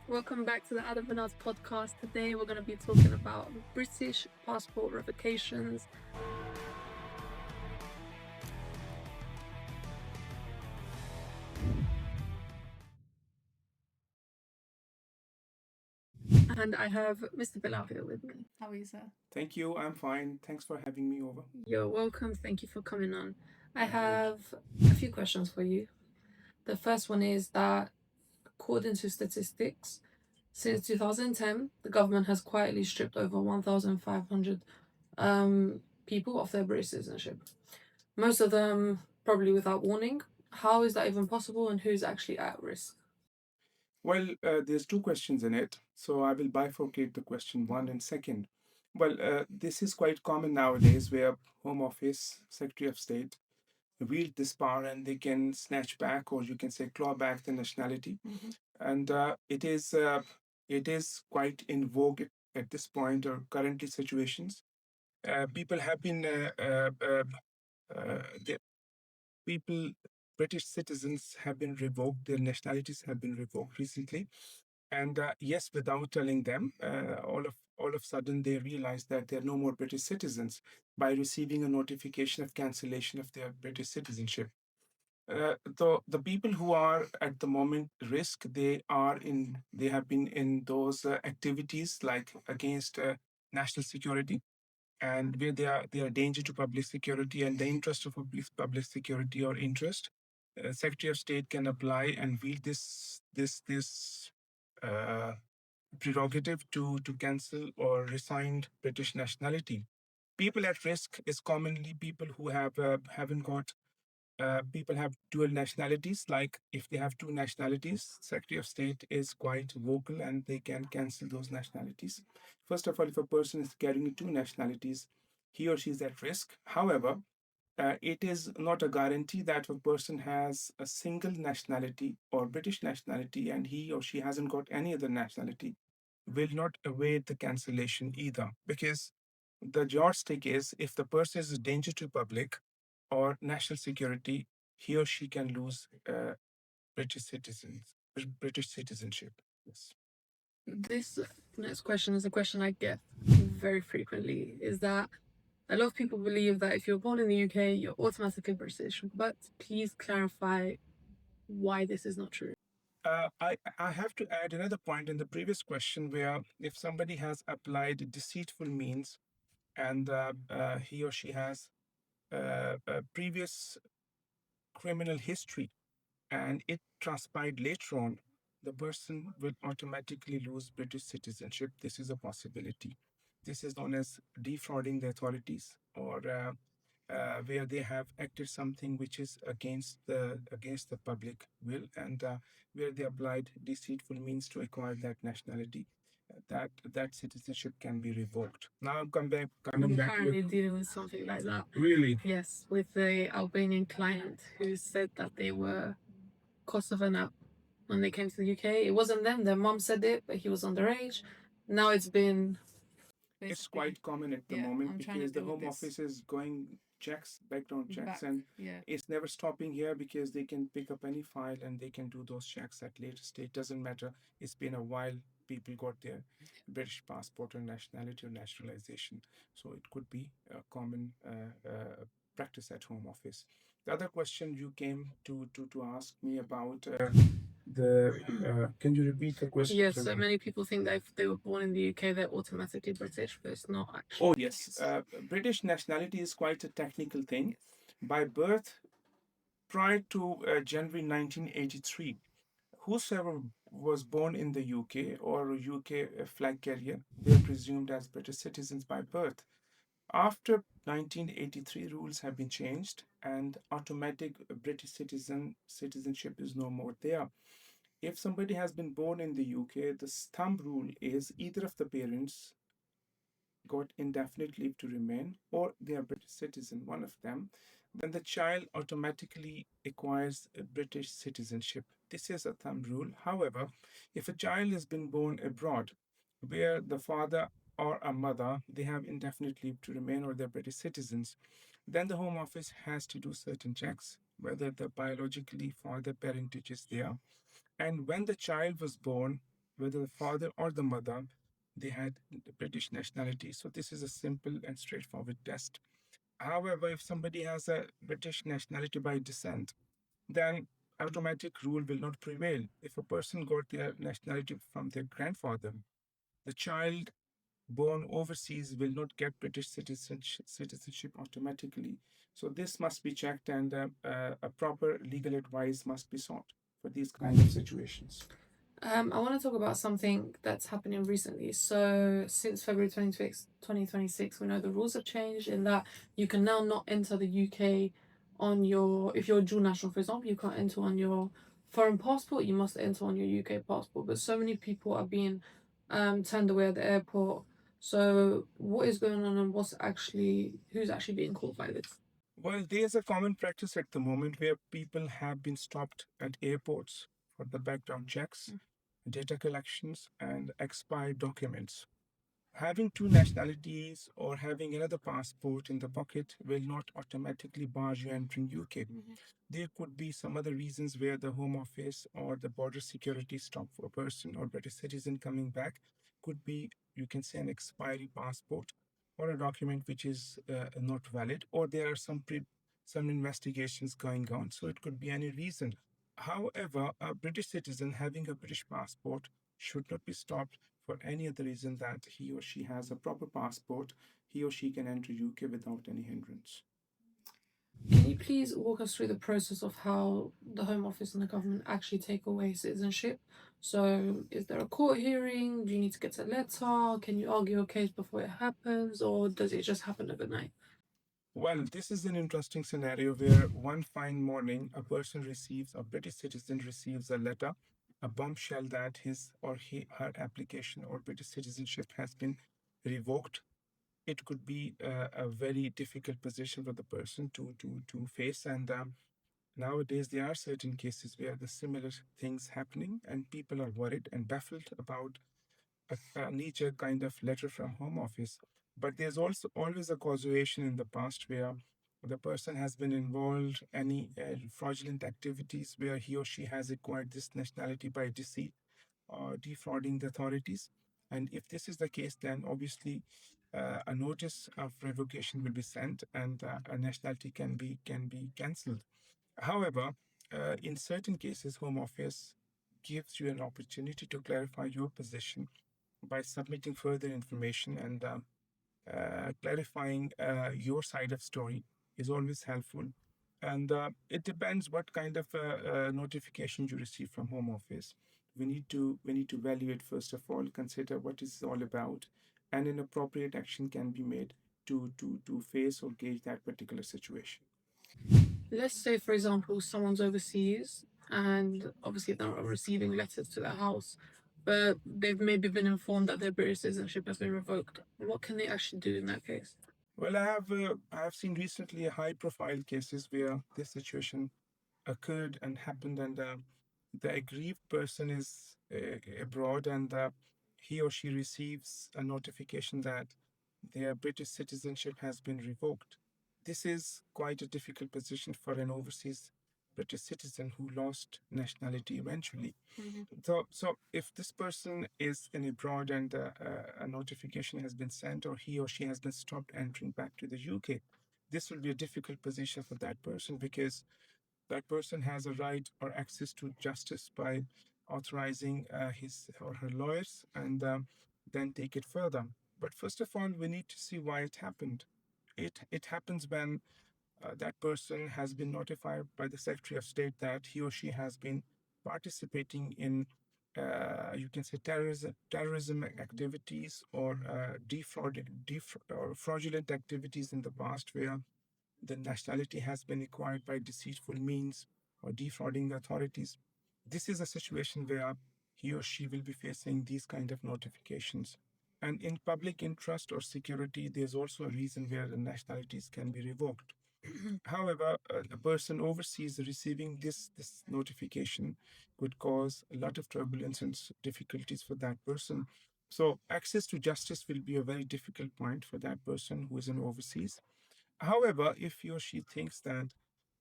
Welcome back to the Adam and Us podcast. Today we're going to be talking about British passport revocations. And I have Mr. Bilal here with me. How are you, sir? Thank you. I'm fine. Thanks for having me over. You're welcome. Thank you for coming on. I Thank you. have a few questions for you. The first one is that, according to statistics, since 2010, the government has quietly stripped over 1,500 people of their British citizenship. Most of them probably without warning. How is that even possible, and who's actually at risk? Well, there's two questions in it, so I will bifurcate the question one and second. Well, this is quite common nowadays where Home Office, Secretary of State wield this power and they can snatch back, or you can say claw back the nationality. And it is quite in vogue at this point or currently situations. People have been the people, British citizens have been revoked. Their nationalities have been revoked recently, and yes, without telling them, all of a sudden they realize that they're no more British citizens by receiving a notification of cancellation of their British citizenship. The people who are at the moment risk, they have been in those activities like against national security, and where they are a danger to public security and the interest of public security or interest. Secretary of State can apply and wield this uh, prerogative to cancel or rescind British nationality. People at risk is commonly people who haven't got people have dual nationalities. Like if they have two nationalities, Secretary of State is quite vocal and they can cancel those nationalities. First of all, if a person is carrying two nationalities, he or she is at risk. However, it is not a guarantee that a person has a single nationality or British nationality and he or she hasn't got any other nationality, will not await the cancellation either. Because the yardstick is if the person is a danger to public or national security, he or she can lose British citizenship. Yes. This next question is a question I get very frequently. Is that a lot of people believe that if you're born in the UK, you're automatically British. But please clarify why this is not true. I have to add another point in the previous question where if somebody has applied deceitful means and he or she has a previous criminal history and it transpired later on, the person will automatically lose British citizenship. This is a possibility. This is known as defrauding the authorities, or where they have acted something which is against the public will, and where they applied deceitful means to acquire that nationality. That citizenship can be revoked. Now I'm coming I'm back currently dealing with something like that. really. Yes, with the Albanian client who said that they were Kosovan out when they came to the UK. It wasn't them, their mom said it, but he was underage. Now it's been It's quite common at the moment because the Home Office is going checks, background checks, and it's never stopping here because they can pick up any file and they can do those checks at later stage. Doesn't matter. It's been a while. People got their British passport or nationality or naturalization, so it could be a common practice at Home Office. The other question you came to ask me about the can you repeat the question? Yes, so many people think that if they were born in the UK, they're automatically British, but it's not actually. Oh, yes. British nationality is quite a technical thing. By birth, prior to January 1983, whosoever was born in the UK or a UK flag carrier, they are presumed as British citizens by birth. After 1983, rules have been changed, and automatic British citizenship is no more there. If somebody has been born in the UK, the thumb rule is either of the parents got indefinite leave to remain or they are British citizen, one of them, then the child automatically acquires a British citizenship. This is a thumb rule. However, if a child has been born abroad, where the father or a mother they have indefinite leave to remain or they're British citizens, then the Home Office has to do certain checks whether the biologically father parentage is there. And when the child was born, whether the father or the mother, they had the British nationality. So this is a simple and straightforward test. However, if somebody has a British nationality by descent, then automatic rule will not prevail. If a person got their nationality from their grandfather, the child born overseas will not get British citizenship automatically. So this must be checked, and a proper legal advice must be sought for these kind of situations. I want to talk about something that's happening recently. So, since February 26, 2026, we know the rules have changed in that you can now not enter the UK on your, if you're a dual national, for example, you can't enter on your foreign passport, you must enter on your UK passport. But so many people are being turned away at the airport. So, what is going on and who's actually being caught by this? Well, there's a common practice at the moment where people have been stopped at airports for the background checks, data collections, and expired documents. Having two nationalities or having another passport in the pocket will not automatically bar you entering UK. There could be some other reasons where the Home Office or the border security stop for a person or British citizen coming back. Could be, you can say, an expiry passport or a document which is not valid, or there are some investigations going on. So it could be any reason. However, a British citizen having a British passport should not be stopped for any other reason that he or she has a proper passport. He or she can enter UK without any hindrance. Can you please walk us through the process of how the Home Office and the government actually take away citizenship? So, is there a court hearing? Do you need to get a letter? Can you argue your case before it happens? Or does it just happen overnight? Well, this is an interesting scenario where one fine morning a British citizen receives a letter, a bombshell that his or her application or British citizenship has been revoked. It could be a very difficult position for the person to face, and nowadays there are certain cases where the similar things happening, and people are worried and baffled about a nature kind of letter from Home Office. But there's also always a causation in the past where the person has been involved any fraudulent activities where he or she has acquired this nationality by deceit or defrauding the authorities. And if this is the case, then obviously a notice of revocation will be sent, and a nationality can be cancelled. However, in certain cases, Home Office gives you an opportunity to clarify your position by submitting further information, and clarifying your side of story is always helpful. And it depends what kind of notification you receive from Home Office. We need to evaluate, first of all, consider what it's all about, and an appropriate action can be made to face or gauge that particular situation. Let's say, for example, someone's overseas and obviously they're not receiving letters to their house, but they've maybe been informed that their British citizenship has been revoked. What can they actually do in that case? Well, I have seen recently high profile cases where this situation occurred and happened, and the aggrieved person is abroad, and he or she receives a notification that their British citizenship has been revoked. This is quite a difficult position for an overseas British citizen who lost nationality eventually. So if this person is in abroad and a notification has been sent, or he or she has been stopped entering back to the UK, this will be a difficult position for that person, because that person has a right or access to justice by authorizing his or her lawyers, and then take it further. But first of all, we need to see why it happened. It happens when that person has been notified by the Secretary of State that he or she has been participating in, you can say, terrorism activities, or or fraudulent activities in the past, where the nationality has been acquired by deceitful means or defrauding the authorities. This is a situation where he or she will be facing these kind of notifications. And in public interest or security, there's also a reason where the nationalities can be revoked. However, a person overseas receiving this notification could cause a lot of turbulence and difficulties for that person. So, access to justice will be a very difficult point for that person who is in overseas. However, if he or she thinks that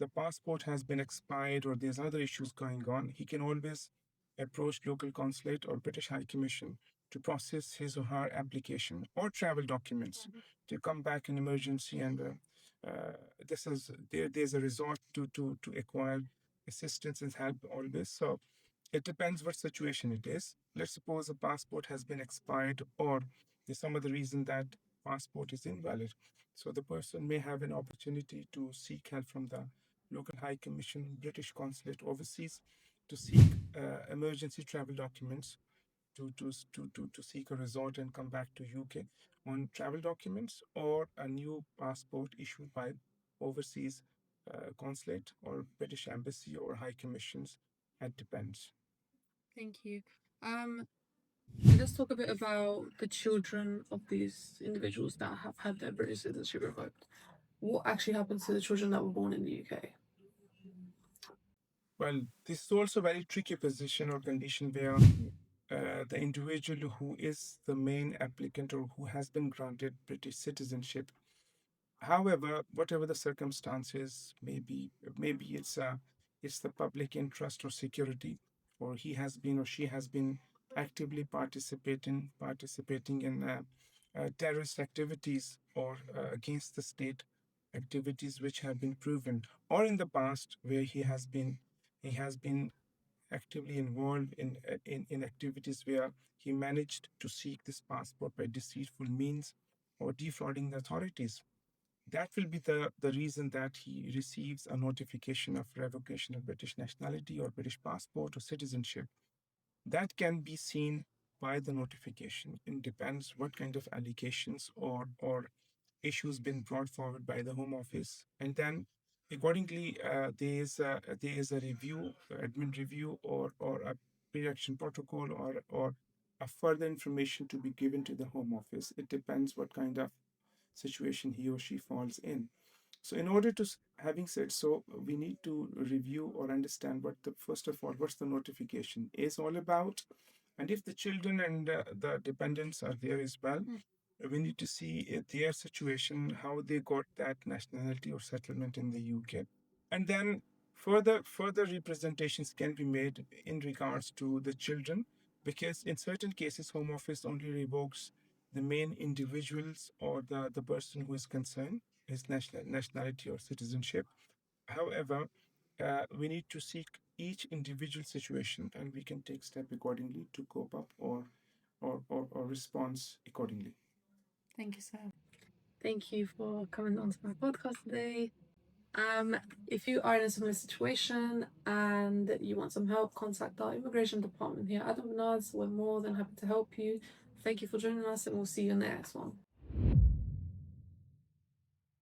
the passport has been expired or there's other issues going on, he can always approach local consulate or British High Commission to process his or her application or travel documents to come back in emergency, and this is there's a resort to acquire assistance and help always. So it depends what situation it is. Let's suppose a passport has been expired or there's some other reason that passport is invalid. So the person may have an opportunity to seek help from the local high commission, British consulate overseas, to seek emergency travel documents to seek a resort and come back to UK on travel documents or a new passport issued by overseas consulate or British embassy or high commissions. It depends. Thank you. Let's talk a bit about the children of these individuals that have had their British citizenship revoked. What actually happens to the children that were born in the UK? Well, this is also a very tricky position or condition where the individual who is the main applicant or who has been granted British citizenship. However, whatever the circumstances, maybe it's the public interest or security, or he has been or she has been actively participating in terrorist activities or against the state activities which have been proven, or in the past where he has been actively involved in activities where he managed to seek this passport by deceitful means or defrauding the authorities. That will be the reason that he receives a notification of revocation of British nationality or British passport or citizenship. That can be seen by the notification. It depends what kind of allegations or issues been brought forward by the Home Office, and then accordingly there is a review, admin review, or a pre-action protocol, or a further information to be given to the Home Office. It depends what kind of situation he or she falls in. So, in order to, having said so, we need to review or understand what the first of all, what's the notification is all about, and if the children and the dependents are there as well, we need to see their situation, how they got that nationality or settlement in the UK, and then further representations can be made in regards to the children, because in certain cases, Home Office only revokes the main individuals or the person who is concerned, his nationality or citizenship. However, we need to seek each individual situation, and we can take step accordingly to cope up or response accordingly. Thank you, sir. Thank you for coming on to my podcast today. If you are in a similar situation and you want some help, contact our immigration department here at the Bernards. We're more than happy to help you. Thank you for joining us, and we'll see you in the next one.